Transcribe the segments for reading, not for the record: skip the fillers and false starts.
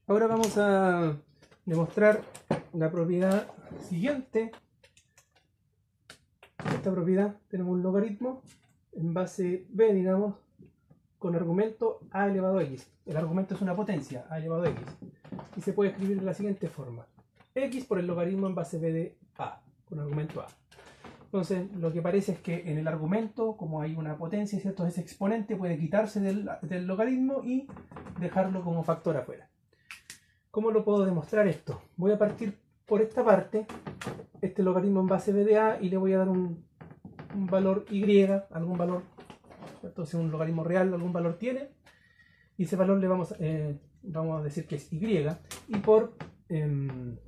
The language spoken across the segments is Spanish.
Ahora vamos a demostrar la propiedad siguiente. Esta propiedad tenemos un logaritmo en base b, digamos, con argumento a elevado a x. El argumento es una potencia, a elevado a x. Y se puede escribir de la siguiente forma. X por el logaritmo en base b de a, con argumento a. Entonces, lo que parece es que en el argumento, como hay una potencia, ¿cierto? Ese exponente puede quitarse del logaritmo y dejarlo como factor afuera. ¿Cómo lo puedo demostrar esto? Voy a partir por esta parte, este logaritmo en base b de a, y le voy a dar un valor y, algún valor, entonces un logaritmo real, algún valor tiene, y ese valor le vamos a decir que es y, y por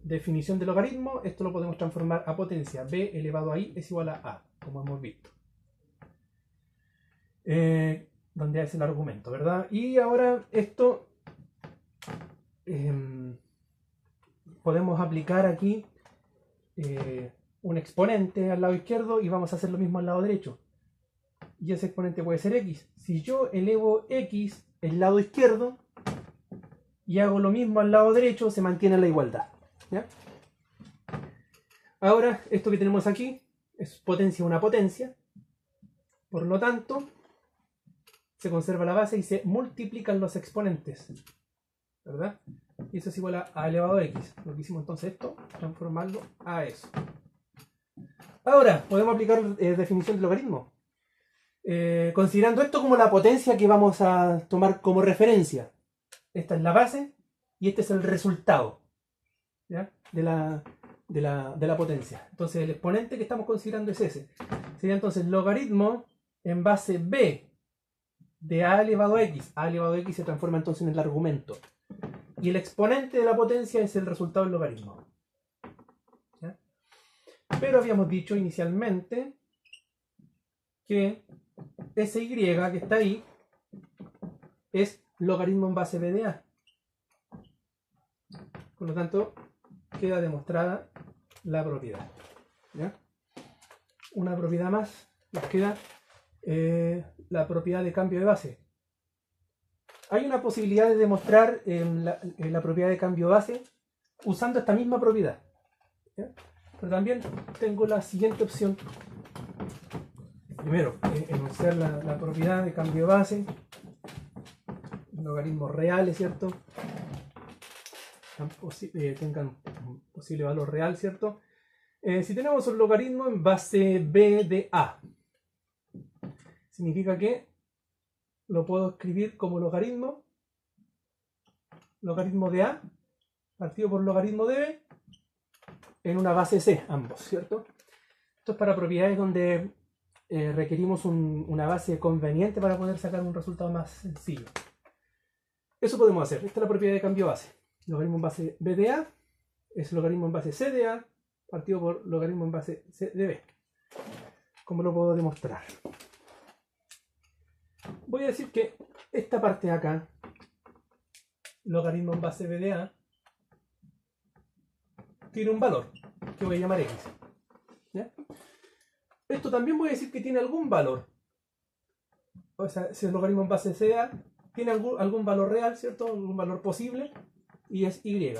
definición de logaritmo, esto lo podemos transformar a potencia. B elevado a i es igual a, como hemos visto. Donde es el argumento, ¿verdad? Y ahora esto podemos aplicar aquí un exponente al lado izquierdo y vamos a hacer lo mismo al lado derecho. Y ese exponente puede ser x. Si yo elevo x el lado izquierdo y hago lo mismo al lado derecho, se mantiene la igualdad, ¿ya? Ahora, esto que tenemos aquí es potencia una potencia. Por lo tanto, se conserva la base y se multiplican los exponentes, ¿verdad? Y eso es igual a elevado a x. Lo que hicimos entonces esto, transformarlo a eso. Ahora, podemos aplicar definición de logaritmo. Considerando esto como la potencia que vamos a tomar como referencia. Esta es la base y este es el resultado, ¿ya? de la potencia. Entonces el exponente que estamos considerando es ese. Sería entonces logaritmo en base b de a elevado a x. A elevado a x se transforma entonces en el argumento. Y el exponente de la potencia es el resultado del logaritmo, ¿ya? Pero habíamos dicho inicialmente que ese y que está ahí es logaritmo en base b de a. Por lo tanto, queda demostrada la propiedad, ¿ya? Una propiedad más, nos queda la propiedad de cambio de base. Hay una posibilidad de demostrar la propiedad de cambio de base usando esta misma propiedad, ¿ya? Pero también tengo la siguiente opción. Primero, enunciar la propiedad de cambio de base, logaritmos reales, ¿cierto? Tengan un posible valor real, ¿cierto? Si tenemos un logaritmo en base b de a, significa que lo puedo escribir como logaritmo de a partido por logaritmo de b en una base c, ambos, ¿cierto? Esto es para propiedades donde requerimos una base conveniente para poder sacar un resultado más sencillo. Eso podemos hacer. Esta es la propiedad de cambio de base. Logaritmo en base b de a es logaritmo en base c de a partido por logaritmo en base c de b. ¿Cómo lo puedo demostrar? Voy a decir que esta parte de acá, logaritmo en base b de a, tiene un valor que voy a llamar x, ¿ya? Esto también voy a decir que tiene algún valor. O sea, si el logaritmo en base c de a tiene algún valor real, ¿cierto? Algún valor posible, y es y.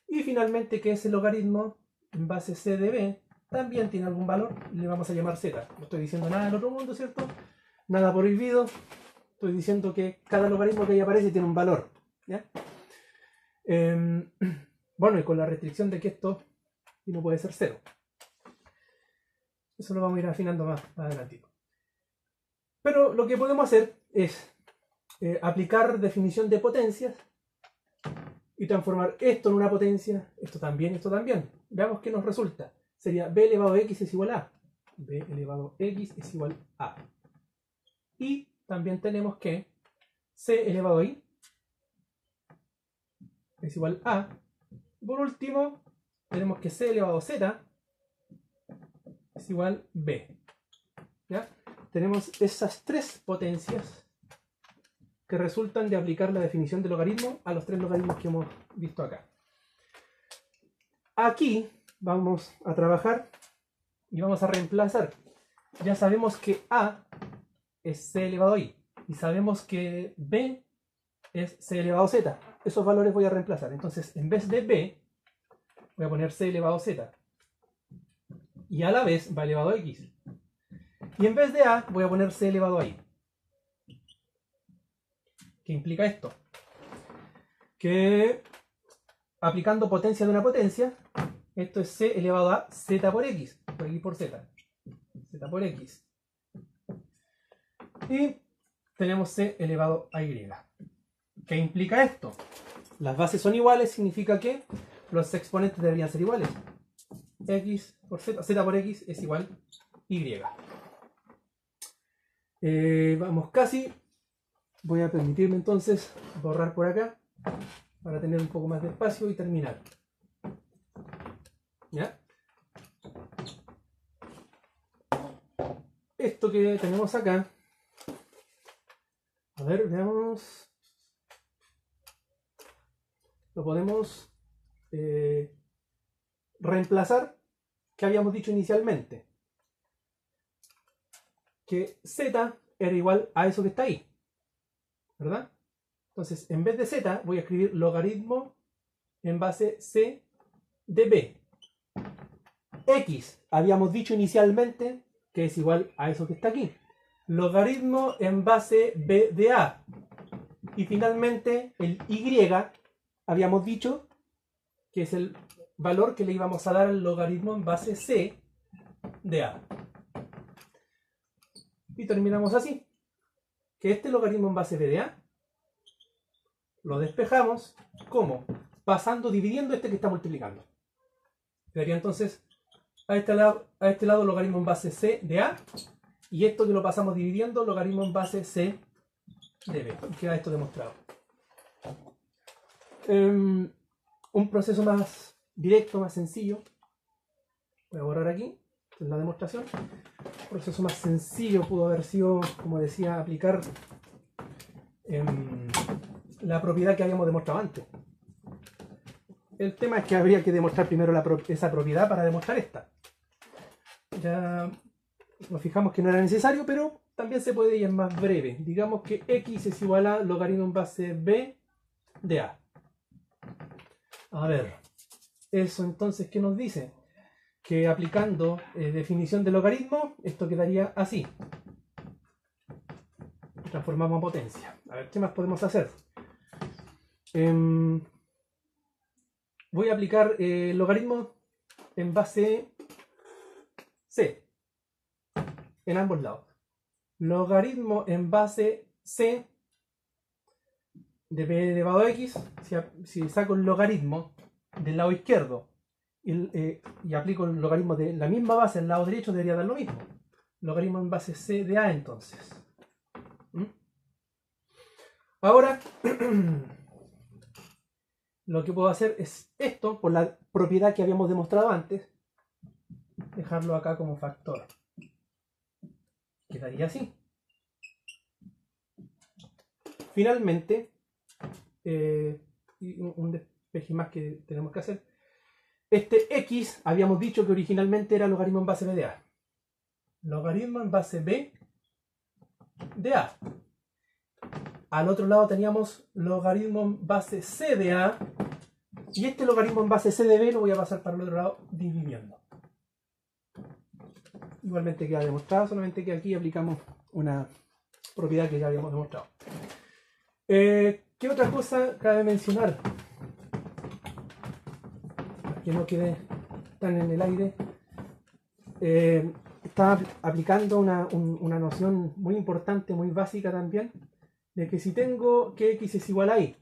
Y finalmente que ese logaritmo en base c de b también tiene algún valor, y le vamos a llamar z. No estoy diciendo nada del otro mundo, ¿cierto? Nada prohibido. Estoy diciendo que cada logaritmo que ahí aparece tiene un valor, ¿ya? Bueno, y con la restricción de que esto no puede ser cero. Eso lo vamos a ir afinando más adelante. Pero lo que podemos hacer es aplicar definición de potencias y transformar esto en una potencia, esto también, esto también. Veamos qué nos resulta. Sería b elevado a x es igual a. B elevado a x es igual a. Y también tenemos que c elevado a i es igual a. Por último, tenemos que c elevado a z es igual a b, ¿ya? Tenemos esas tres potencias que resultan de aplicar la definición de logaritmo a los tres logaritmos que hemos visto acá. Aquí vamos a trabajar y vamos a reemplazar. Ya sabemos que a es c elevado a i y sabemos que b es c elevado a z. esos valores voy a reemplazar. Entonces, en vez de b, voy a poner c elevado a z. Y a la vez va elevado a x. Y en vez de a, voy a poner c elevado a i. ¿Qué implica esto? Que aplicando potencia de una potencia, esto es c elevado a z por x, por x por z, z por x. Y tenemos c elevado a y. ¿Qué implica esto? Las bases son iguales, significa que los exponentes deberían ser iguales. X por z, z por x es igual y. Vamos casi. Voy a permitirme entonces borrar por acá para tener un poco más de espacio y terminar. ¿Ya? Esto que tenemos acá, a ver, veamos, lo podemos reemplazar, que habíamos dicho inicialmente, que z era igual a eso que está ahí, ¿verdad? Entonces, en vez de z, voy a escribir logaritmo en base c de b. X, habíamos dicho inicialmente que es igual a eso que está aquí. Logaritmo en base b de a. Y finalmente, el y, habíamos dicho que es el valor que le íbamos a dar al logaritmo en base c de a. Y terminamos así. Que este logaritmo en base b de a lo despejamos, ¿cómo? Dividiendo este que está multiplicando. Quedaría entonces a este lado logaritmo en base c de a, y esto que lo pasamos dividiendo, logaritmo en base c de b. Queda esto demostrado. Un proceso más directo, más sencillo. Voy a borrar aquí, esta es la demostración. Un proceso más sencillo pudo haber sido, como decía, aplicar la propiedad que habíamos demostrado antes. El tema es que habría que demostrar primero esa propiedad para demostrar esta. Ya nos fijamos que no era necesario, pero también se puede y es más breve. Digamos que x es igual a logaritmo en base b de a. A ver, eso entonces, ¿qué nos dice? Que aplicando definición de logaritmo, esto quedaría así. Transformamos a potencia. A ver, ¿qué más podemos hacer? Voy a aplicar logaritmo en base c en ambos lados. Logaritmo en base c de b elevado a x. Si saco el logaritmo del lado izquierdo y aplico el logaritmo de la misma base al lado derecho, debería dar lo mismo. Logaritmo en base c de a, entonces. Ahora, lo que puedo hacer es esto, por la propiedad que habíamos demostrado antes, dejarlo acá como factor. Quedaría así. Finalmente, un despeje más que tenemos que hacer. Este x habíamos dicho que originalmente era logaritmo en base b de a. Logaritmo en base b de a. Al otro lado teníamos logaritmo en base c de a. Y este logaritmo en base c de b lo voy a pasar para el otro lado dividiendo. Igualmente queda demostrado, solamente que aquí aplicamos una propiedad que ya habíamos demostrado. ¿Qué otra cosa cabe mencionar? Para que no quede tan en el aire. Estaba aplicando una noción muy importante, muy básica también, de que si tengo que x es igual a y,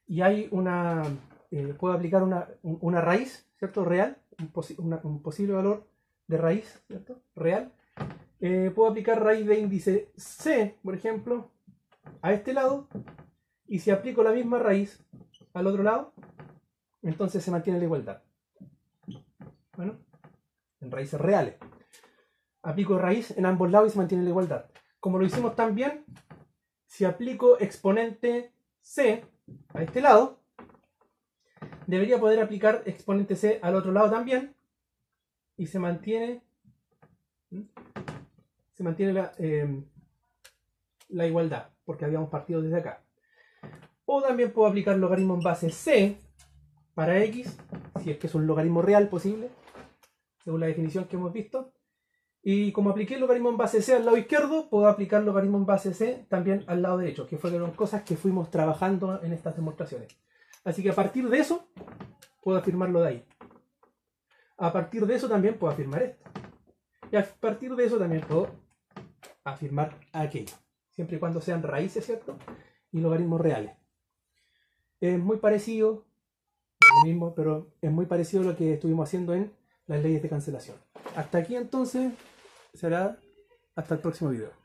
y hay puedo aplicar una raíz, ¿cierto? Real, un posible valor de raíz, ¿cierto? Real. Puedo aplicar raíz de índice c, por ejemplo, a este lado, y si aplico la misma raíz al otro lado, entonces se mantiene la igualdad. Bueno, en raíces reales. Aplico raíz en ambos lados y se mantiene la igualdad. Como lo hicimos también, si aplico exponente c a este lado, debería poder aplicar exponente c al otro lado también, y se mantiene la igualdad, porque habíamos partido desde acá. O también puedo aplicar logaritmo en base C para x, si es que es un logaritmo real posible, según la definición que hemos visto. Y como apliqué el logaritmo en base C al lado izquierdo, puedo aplicar logaritmo en base C también al lado derecho, que fueron cosas que fuimos trabajando en estas demostraciones. Así que a partir de eso, puedo afirmarlo de ahí. A partir de eso también puedo afirmar esto. Y a partir de eso también puedo afirmar aquello. Siempre y cuando sean raíces, ¿cierto? Y logaritmos reales. Es muy parecido, es lo mismo, pero es muy parecido a lo que estuvimos haciendo en las leyes de cancelación. Hasta aquí entonces será hasta el próximo video.